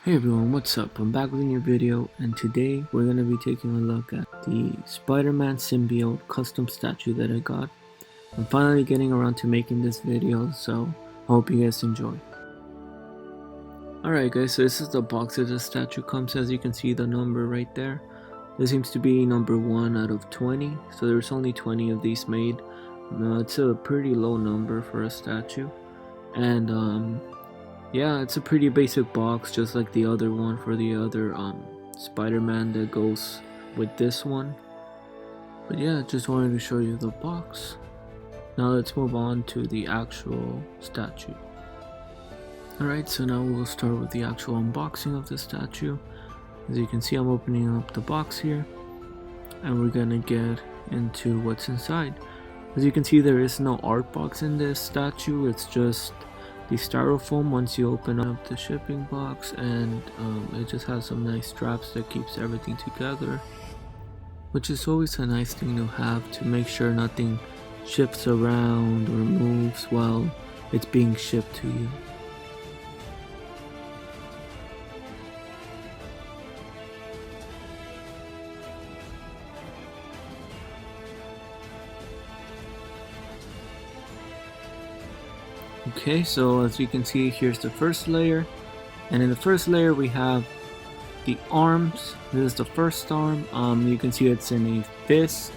Hey everyone, what's up? I'm back with a new video, and today we're going to be taking a look at the Spider-Man Symbiote custom statue that I got. I'm finally getting around to making this video, so I hope you guys enjoy. Alright guys, so this is the box that the statue comes. As you can see, the number right there. This seems to be number 1 out of 20, so there's only 20 of these made. It's a pretty low number for a statue, and yeah, it's a pretty basic box, just like the other one for the other Spider-Man that goes with this one. But yeah, just wanted to show you the box. Now let's move on to the actual statue. Alright, so now we'll start with the actual unboxing of the statue. As you can see, I'm opening up the box here, and we're gonna get into what's inside. As you can see, there is no art box in this statue, it's just the styrofoam once you open up the shipping box, and it just has some nice straps that keeps everything together, which is always a nice thing to have to make sure nothing shifts around or moves while it's being shipped to you. Okay, so as you can see, here's the first layer, and in the first layer we have the arms. This is the first arm. You can see it's in a fist,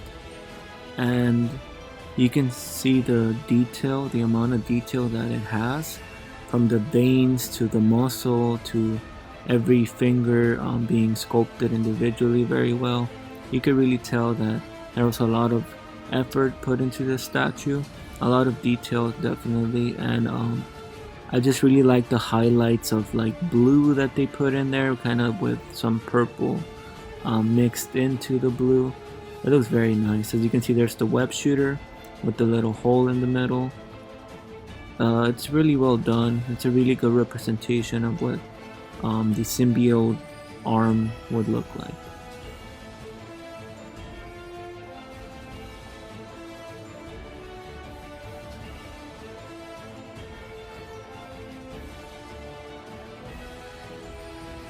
and you can see the detail, the amount of detail that it has, from the veins to the muscle to every finger being sculpted individually very well. You can really tell that there was a lot of effort put into this statue, a lot of detail definitely, and I just really like the highlights of like blue that they put in there, kind of with some purple mixed into the blue. It looks very nice. As you can see, there's the web shooter with the little hole in the middle. It's really well done. It's a really good representation of what the symbiote arm would look like.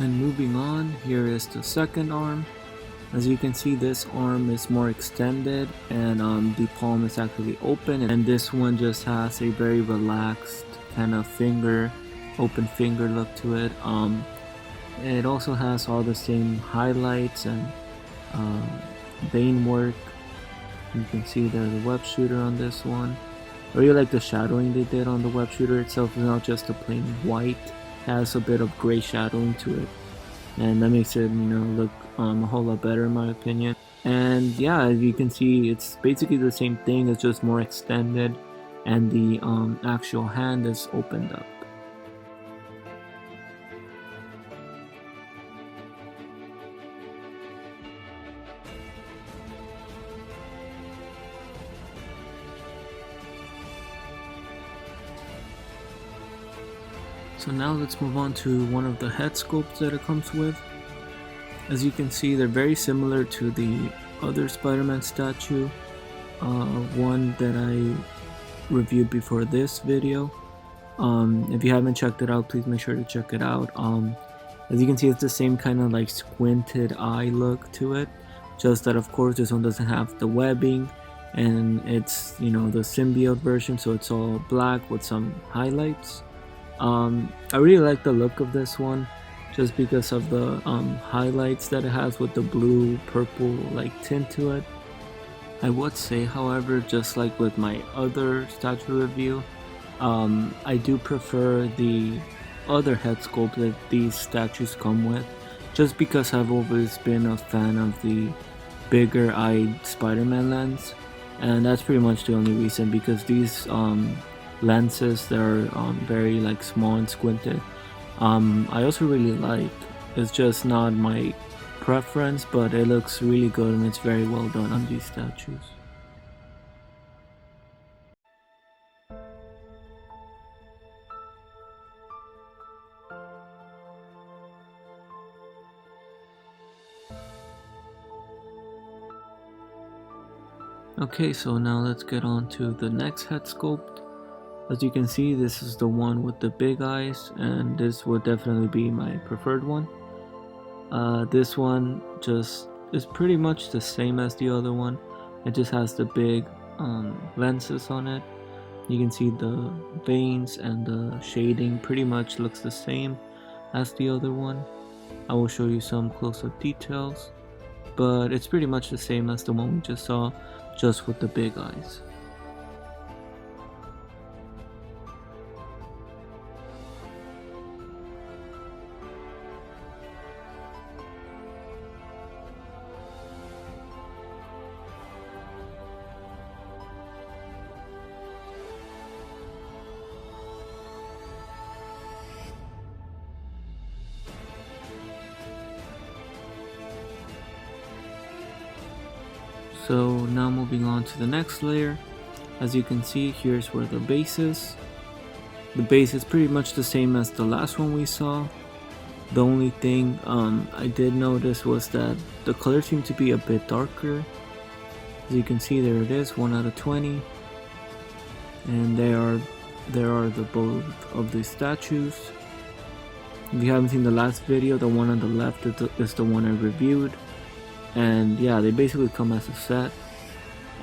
And moving on, here is the second arm. As you can see, this arm is more extended, and the palm is actually open, and this one just has a very relaxed kind of open finger look to it. It also has all the same highlights and vein work. You can see there's a web shooter on this one. I really like the shadowing they did on the web shooter itself. It's not just a plain white, it has a bit of gray shadowing to it, and that makes it, look a whole lot better in my opinion. And yeah, as you can see, it's basically the same thing, it's just more extended, and the actual hand is opened up. So now let's move on to one of the head sculpts that it comes with. As you can see, they're very similar to the other Spider-Man statue, one that I reviewed before this video. If you haven't checked it out, please make sure to check it out. As you can see, it's the same kind of like squinted eye look to it, just that of course this one doesn't have the webbing, and it's the symbiote version, so it's all black with some highlights. I really like the look of this one, just because of the highlights that it has with the blue purple like tint to it. I would say, however, just like with my other statue review, I do prefer the other head sculpt that these statues come with, just because I've always been a fan of the bigger eyed Spider-Man lens, and that's pretty much the only reason, because these lenses that are very like small and squinted, I also really like. It's just not my preference, but it looks really good and it's very well done on these statues. Okay, so now let's get on to the next head sculpt. As you can see, this is the one with the big eyes, and this would definitely be my preferred one. This one just is pretty much the same as the other one. It just has the big lenses on it. You can see the veins and the shading pretty much looks the same as the other one. I will show you some close-up details, but it's pretty much the same as the one we just saw, just with the big eyes. So now moving on to the next layer. As you can see, here's where the base is. The base is pretty much the same as the last one we saw. The only thing I did notice was that the colors seem to be a bit darker. As you can see, there it is, 1 out of 20. And there are the both of the statues. If you haven't seen the last video, the one on the left is the one I reviewed. And yeah, they basically come as a set.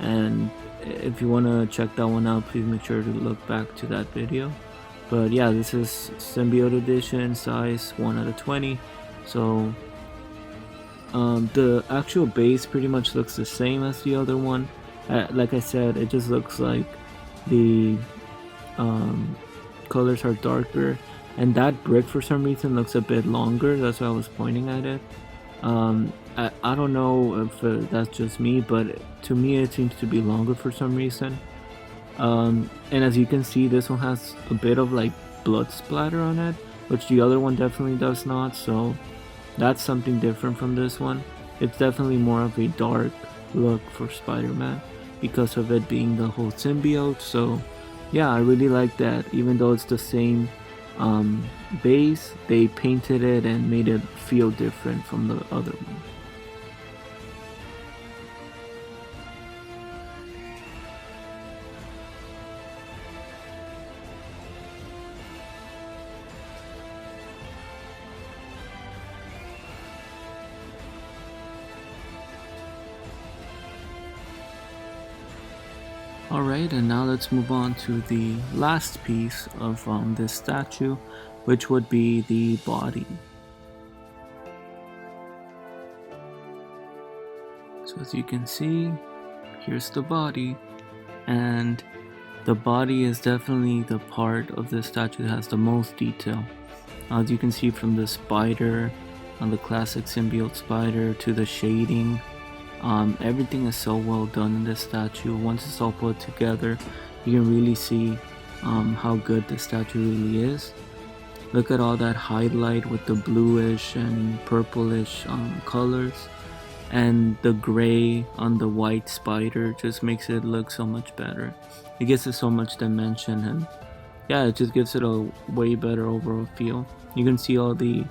And if you want to check that one out, please make sure to look back to that video. But yeah, this is Symbiote edition, size 1 out of 20. So the actual base pretty much looks the same as the other one. Like I said, it just looks like the colors are darker, and that brick for some reason looks a bit longer. That's why I was pointing at it. I don't know if that's just me, but to me it seems to be longer for some reason. And as you can see, this one has a bit of like blood splatter on it, which the other one definitely does not, so that's something different from this one. It's definitely more of a dark look for Spider-Man because of it being the whole symbiote. So yeah, I really like that. Even though it's the same base, they painted it and made it feel different from the other one. Alright, and now let's move on to the last piece of this statue, which would be the body. So as you can see, here's the body, and the body is definitely the part of the statue that has the most detail. As you can see, from the spider, on the classic symbiote spider, to the shading, everything is so well done in this statue. Once it's all put together, you can really see how good the statue really is. Look at all that highlight with the bluish and purplish colors, and the gray on the white spider just makes it look so much better. It gives it so much dimension, and yeah, it just gives it a way better overall feel. You can see all the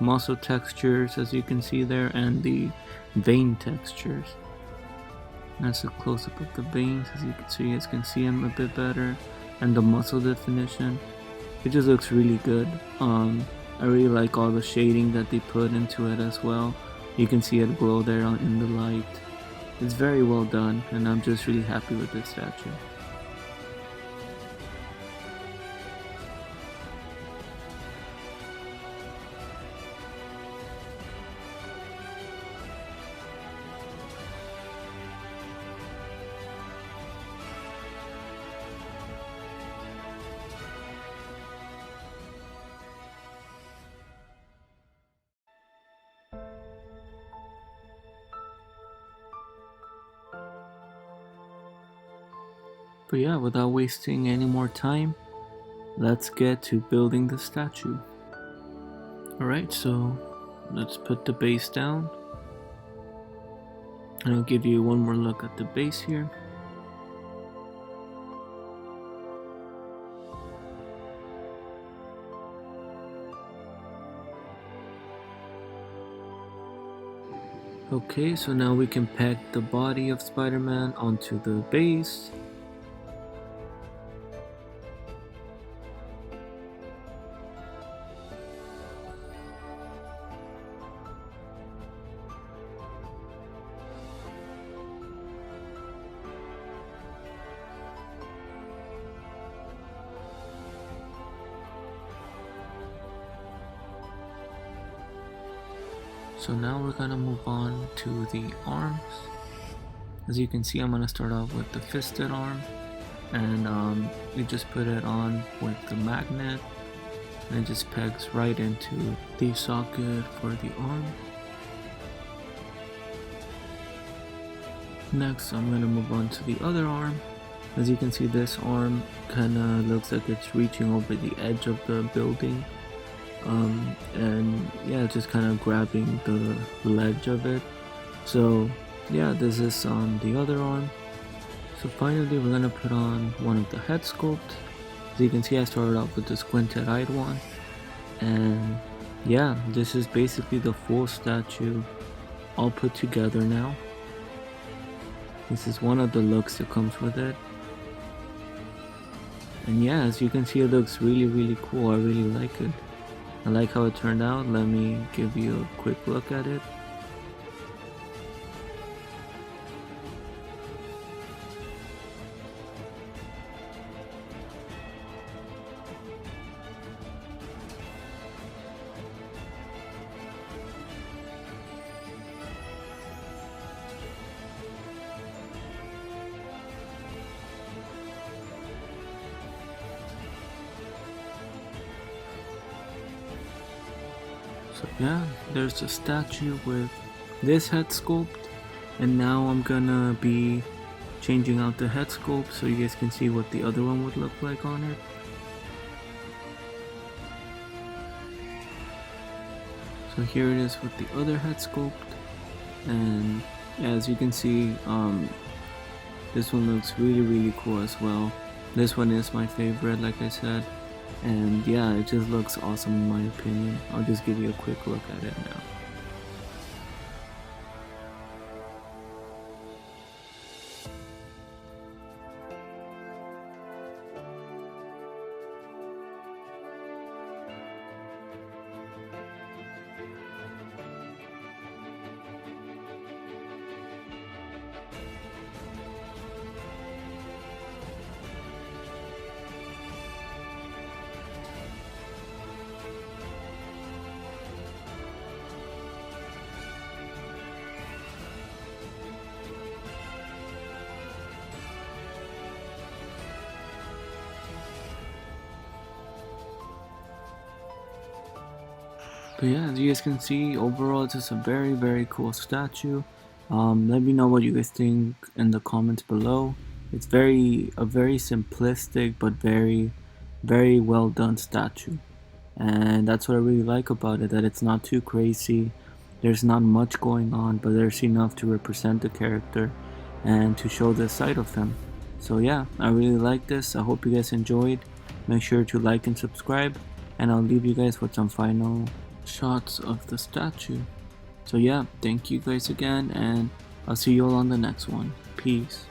muscle textures, as you can see there, and the vein textures. That's a close-up of the veins, as you can see. You guys can see them a bit better, and the muscle definition. It just looks really good. I really like all the shading that they put into it as well. You can see it glow there in the light. It's very well done, and I'm just really happy with this statue. But yeah, without wasting any more time, let's get to building the statue. Alright, so let's put the base down. And I'll give you one more look at the base here. Okay, so now we can peg the body of Spider-Man onto the base. So now we're gonna move on to the arms. As you can see, I'm gonna start off with the fisted arm, and you just put it on with the magnet, and it just pegs right into the socket for the arm. Next, I'm gonna move on to the other arm. As you can see, this arm kinda looks like it's reaching over the edge of the building. And yeah, just kind of grabbing the ledge of it. So yeah, this is on the other arm. So finally we're gonna put on one of the head sculpts. As you can see, I started off with the squinted eyed one, and yeah, this is basically the full statue all put together now. This is one of the looks that comes with it. And yeah, as you can see, it looks really cool. I really like it. I like how it turned out. Let me give you a quick look at it. So yeah, there's a statue with this head sculpt, and now I'm gonna be changing out the head sculpt so you guys can see what the other one would look like on it. So here it is with the other head sculpt, and yeah, as you can see, this one looks really cool as well. This one is my favorite, like I said. And yeah, it just looks awesome in my opinion. I'll just give you a quick look at it now. But yeah, as you guys can see, overall it's just a very cool statue. Let me know what you guys think in the comments below. It's a very simplistic but very well done statue, and that's what I really like about it, that it's not too crazy. There's not much going on, but there's enough to represent the character and to show the side of him. So yeah, I really like this. I hope you guys enjoyed. Make sure to like and subscribe, and I'll leave you guys with some final shots of the statue. So yeah, thank you guys again, and I'll see you all on the next one. Peace.